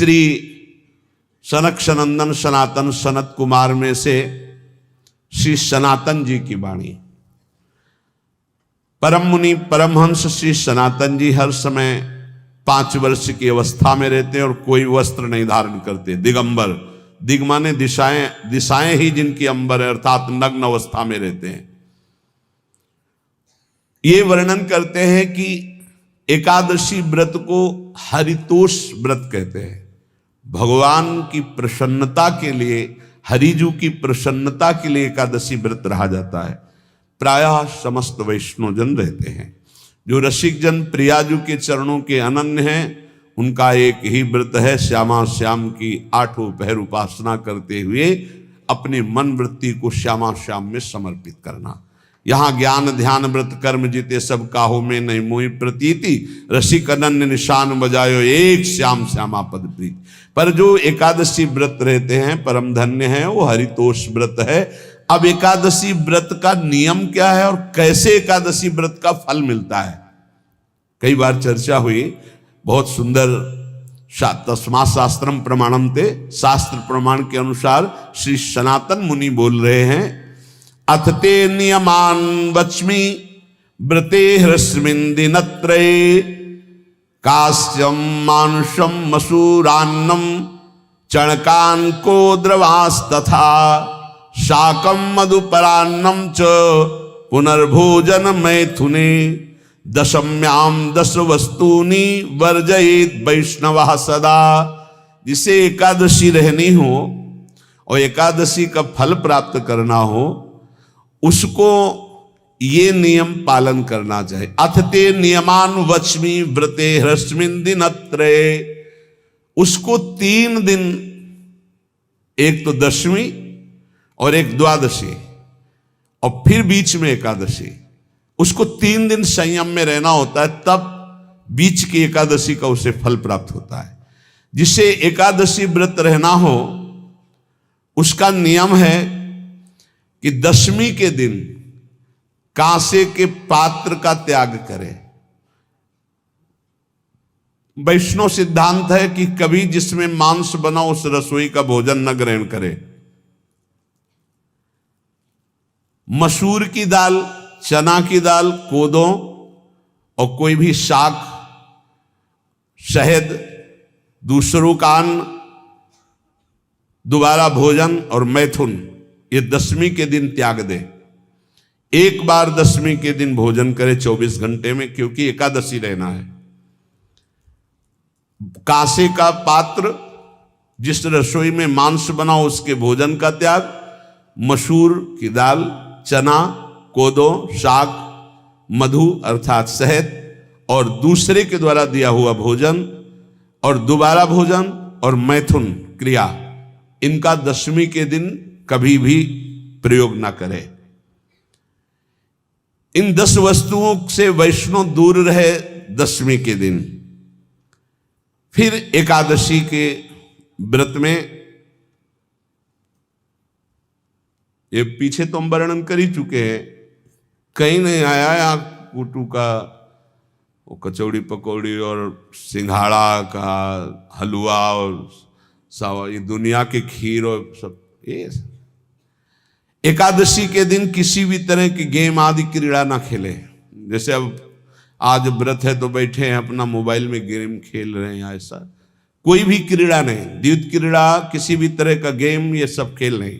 श्री सनक सनंदन सनातन सनत कुमार में से श्री सनातन जी की वाणी। परम मुनि परमहंस श्री सनातन जी हर समय 5 वर्ष की अवस्था में रहते हैं और कोई वस्त्र नहीं धारण करते, दिगंबर। दिग माने दिशाएं, दिशाएं ही जिनकी अंबर है, अर्थात नग्न अवस्था में रहते हैं। ये वर्णन करते हैं कि एकादशी व्रत को हरितोष व्रत कहते हैं। भगवान की प्रसन्नता के लिए, हरिजू की प्रसन्नता के लिए एकादशी व्रत रहा जाता है। प्रायः समस्त वैष्णव जन रहते हैं। जो रसिक जन प्रियाजू के चरणों के अनन्य हैं, उनका एक ही व्रत है, श्यामा श्याम की 8 पहर उपासना करते हुए अपने मन वृत्ति को श्यामा श्याम में समर्पित करना। यहाँ ज्ञान ध्यान व्रत कर्म जीते सब काहो में नहीं मोहि प्रतीति, रसिक अनन्य निशान बजायो एक श्याम श्यामा पद प्रीति। पर जो एकादशी व्रत रहते हैं परम धन्य है, वो हरितोष व्रत है। अब एकादशी व्रत का नियम क्या है और कैसे एकादशी व्रत का फल मिलता है, कई बार चर्चा हुई। बहुत सुंदर तस्मा शास्त्रम प्रमाणम ते, शास्त्र प्रमाण के अनुसार श्री सनातन मुनि बोल रहे हैं, अथ ते नियमान वच्मि व्रते ह्रस्मिन् दिनत्रये, कास्यम मानुषम मसूरान्नम चणकान को द्रवास्तथा, शाकम मधुपरान्नम च पुनर्भोजन मैथुने, दशम्याम 10 वस्तूनि वर्जयेत वैष्णवः सदा। जिसे एकादशी रहनी हो और एकादशी का फल प्राप्त करना हो, उसको ये नियम पालन करना चाहिए। अथ ते नियमान वच्मि व्रते ह्रस्मिन् दिनत्रये, उसको 3 दिन, एक तो दशमी और एक द्वादशी और फिर बीच में एकादशी, उसको 3 दिन संयम में रहना होता है, तब बीच की एकादशी का उसे फल प्राप्त होता है। जिसे एकादशी व्रत रहना हो उसका नियम है कि दशमी के दिन कांसे के पात्र का त्याग करे। वैष्णव सिद्धांत है कि कभी जिसमें मांस बना उस रसोई का भोजन न ग्रहण करे। मसूर की दाल, चना की दाल, कोदों और कोई भी शाक, शहद, दूसरों का अन्न, दोबारा भोजन और मैथुन, ये दशमी के दिन त्याग दे। एक बार दशमी के दिन भोजन करे 24 घंटे में, क्योंकि एकादशी रहना है। कांसे का पात्र, जिस रसोई में मांस बना उसके भोजन का त्याग, मसूर की दाल, चना, कोदो, शाक, मधु अर्थात शहद और दूसरे के द्वारा दिया हुआ भोजन और दोबारा भोजन और मैथुन क्रिया, इनका दशमी के दिन कभी भी प्रयोग ना करें। इन 10 वस्तुओं से वैष्णव दूर रहे दशमी के दिन। फिर एकादशी के व्रत में, ये पीछे तो हम वर्णन कर ही चुके हैं, कहीं नहीं आया या कुटू का वो कचौड़ी पकौड़ी और सिंघाड़ा का हलवा और सावा, ये दुनिया के खीर और सब। ये एकादशी के दिन किसी भी तरह की गेम आदि क्रीड़ा ना खेले। जैसे अब आज व्रत है तो बैठे हैं अपना मोबाइल में गेम खेल रहे हैं, ऐसा कोई भी क्रीड़ा नहीं, द्वैत क्रीड़ा, किसी भी तरह का गेम, ये सब खेल नहीं।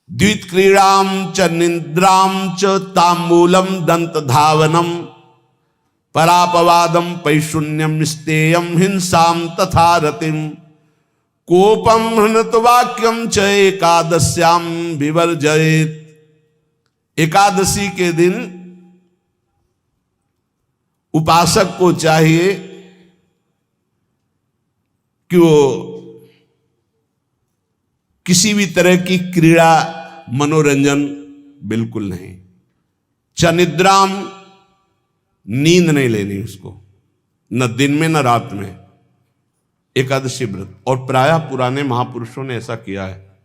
द्वैत क्रीड़ाम च निद्राम च तांबूलम दंत धावनम, परापवादम पैशून्यम स्तेयम हिंसाम तथा रतिम, कोपम हृत वाक्यम च एकादश्याम विवर्जयेत। एकादशी के दिन उपासक को चाहिए कि वो किसी भी तरह की क्रीड़ा, मनोरंजन बिल्कुल नहीं। चनिद्राम, नींद नहीं लेनी उसको, न दिन में न रात में, एकादशी व्रत। और प्रायः पुराने महापुरुषों ने ऐसा किया है।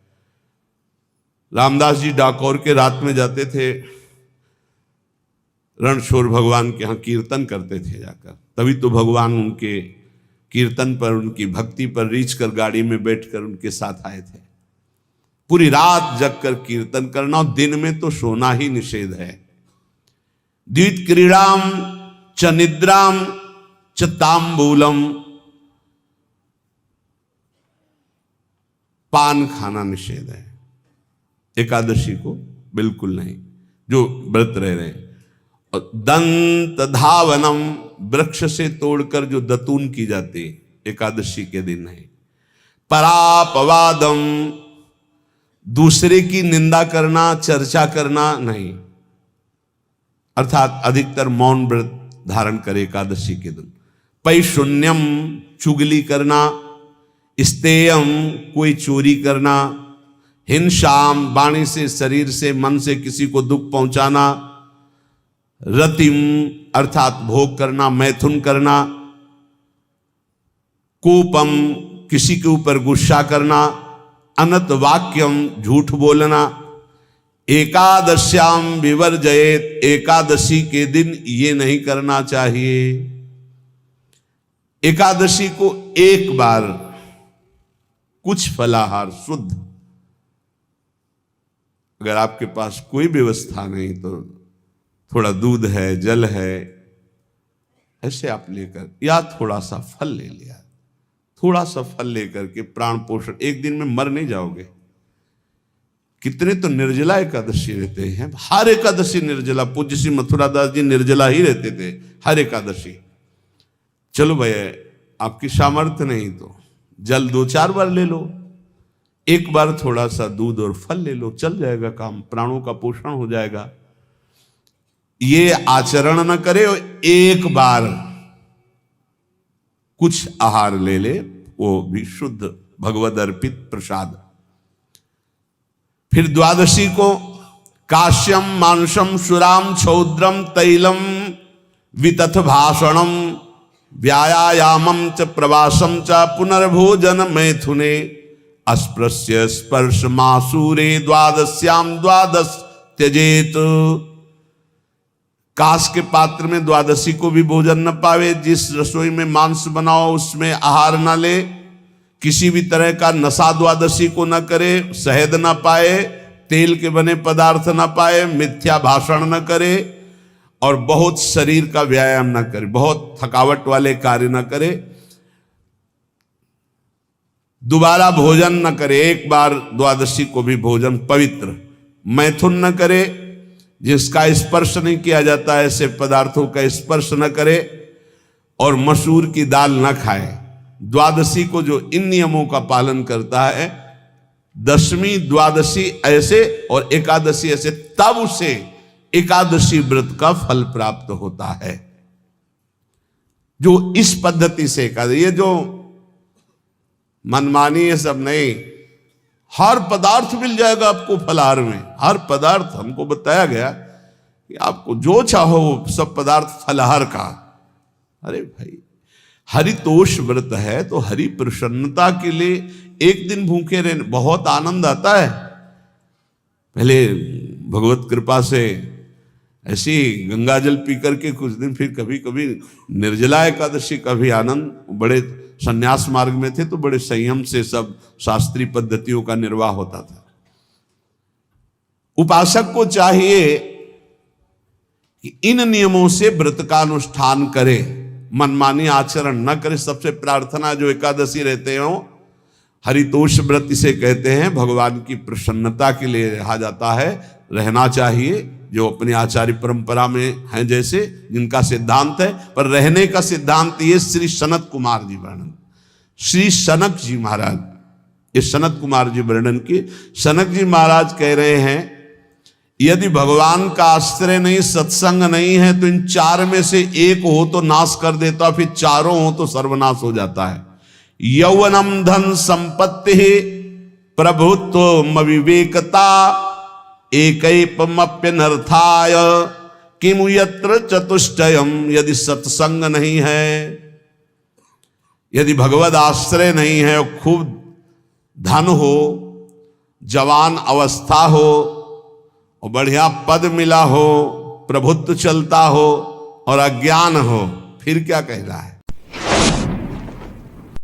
रामदास जी डाकोर के रात में जाते थे, रणछोड़ भगवान के यहाँ कीर्तन करते थे जाकर, तभी तो भगवान उनके कीर्तन पर, उनकी भक्ति पर रीछ कर गाड़ी में बैठकर उनके साथ आए थे। पूरी रात जगकर कीर्तन करना, और दिन में तो सोना ही निषेध है। द्वित क्रीड़ाम च निद्राम च तांबूलम, पान खाना निषेध है एकादशी को, बिल्कुल नहीं, जो व्रत रह रहे हैं। और दंत धावनम, वृक्ष से तोड़कर जो दतून की जाती है एकादशी के दिन नहीं। परापवादम, दूसरे की निंदा करना, चर्चा करना नहीं, अर्थात अधिकतर मौन व्रत धारण करे एकादशी के दिन। पैशून्यम, चुगली करना। स्तेयम, कोई चोरी करना। हिंसाम, वाणी से, शरीर से, मन से किसी को दुख पहुंचाना। रतिम, अर्थात भोग करना, मैथुन करना। कोपम, किसी के ऊपर गुस्सा करना। अनत वाक्यम, झूठ बोलना। एकादश्याम विवर्जयेत, एकादशी के दिन ये नहीं करना चाहिए। एकादशी को एक बार कुछ फलाहार शुद्ध, अगर आपके पास कोई व्यवस्था नहीं तो थोड़ा दूध है, जल है, ऐसे आप लेकर, या थोड़ा सा फल ले लिया, थोड़ा सा फल लेकर के प्राण पोषण, एक दिन में मर नहीं जाओगे। कितने तो निर्जला एकादशी रहते हैं, हर एकादशी निर्जला। पूज्य श्री मथुरादास जी निर्जला ही रहते थे हर एकादशी। चलो भैया, आपकी सामर्थ्य नहीं तो जल 2-4 बार ले लो, एक बार थोड़ा सा दूध और फल ले लो, चल जाएगा काम, प्राणों का पोषण हो जाएगा। ये आचरण न करे और एक बार कुछ आहार ले ले, वो भी शुद्ध भगवद अर्पित प्रसाद। फिर द्वादशी को काश्यम मांसम सुराम छौद्रम तैलम वितथ भाषणम व्यायामम च प्रवासम च पुनर्भोजन मैथुने अस्पृश्य स्पर्श मासूरे द्वादश्याम द्वादश त्यजेत। काश के पात्र में द्वादशी को भी भोजन न पावे, जिस रसोई में मांस बनाओ उसमें आहार न ले, किसी भी तरह का नशा द्वादशी को न करे, शहद न पाए, तेल के बने पदार्थ न पाए, मिथ्या भाषण न करे, और बहुत शरीर का व्यायाम न करे, बहुत थकावट वाले कार्य न करे, दोबारा भोजन न करे, एक बार द्वादशी को भी भोजन पवित्र। मैथुन न करे, जिसका स्पर्श नहीं किया जाता ऐसे पदार्थों का स्पर्श न करे, और मसूर की दाल न खाए। द्वादशी को जो इन नियमों का पालन करता है, दशमी द्वादशी ऐसे और एकादशी ऐसे, तब उसे एकादशी व्रत का फल प्राप्त होता है। जो इस पद्धति से एकादशी, ये जो मनमानी है सब नहीं, हर पदार्थ मिल जाएगा आपको फलाहार में, हर पदार्थ। हमको बताया गया कि आपको जो चाहो वो सब पदार्थ फलाहार का। अरे भाई, हरितोष व्रत है तो हरि प्रसन्नता के लिए एक दिन भूखे रहने बहुत आनंद आता है। पहले भगवत कृपा से ऐसी गंगा जल पी करके कुछ दिन, फिर कभी कभी निर्जला एकादशी का भी आनंद। बड़े संन्यास मार्ग में थे तो बड़े संयम से सब शास्त्रीय पद्धतियों का निर्वाह होता था। उपासक को चाहिए कि इन नियमों से व्रत का अनुष्ठान करे, मनमानी आचरण न करे। सबसे प्रार्थना जो एकादशी रहते हो, हरितोष व्रत इसे कहते हैं, भगवान की प्रसन्नता के लिए रहा जाता है, रहना चाहिए। जो अपनी आचार्य परंपरा में हैं, जैसे जिनका सिद्धांत है, पर रहने का सिद्धांत ये श्री सनत कुमार जी वर्णन, श्री सनक जी महाराज, ये सनत कुमार जी वर्णन की। सनक जी महाराज कह रहे हैं, यदि भगवान का आश्रय नहीं, सत्संग नहीं है, तो इन 4 में से एक हो तो नाश कर देता, फिर चारों हो तो सर्वनाश हो जाता है। यौवनम धन संपत्ति प्रभुत्व विवेकता एकैपमप्यनर्थाय किमु यत्र चतुष्टयम। यदि सत्संग नहीं है, यदि भगवद आश्रय नहीं है, और खूब धन हो, जवान अवस्था हो, और बढ़िया पद मिला हो, प्रभुत्व चलता हो, और अज्ञान हो, फिर क्या कह रहा है?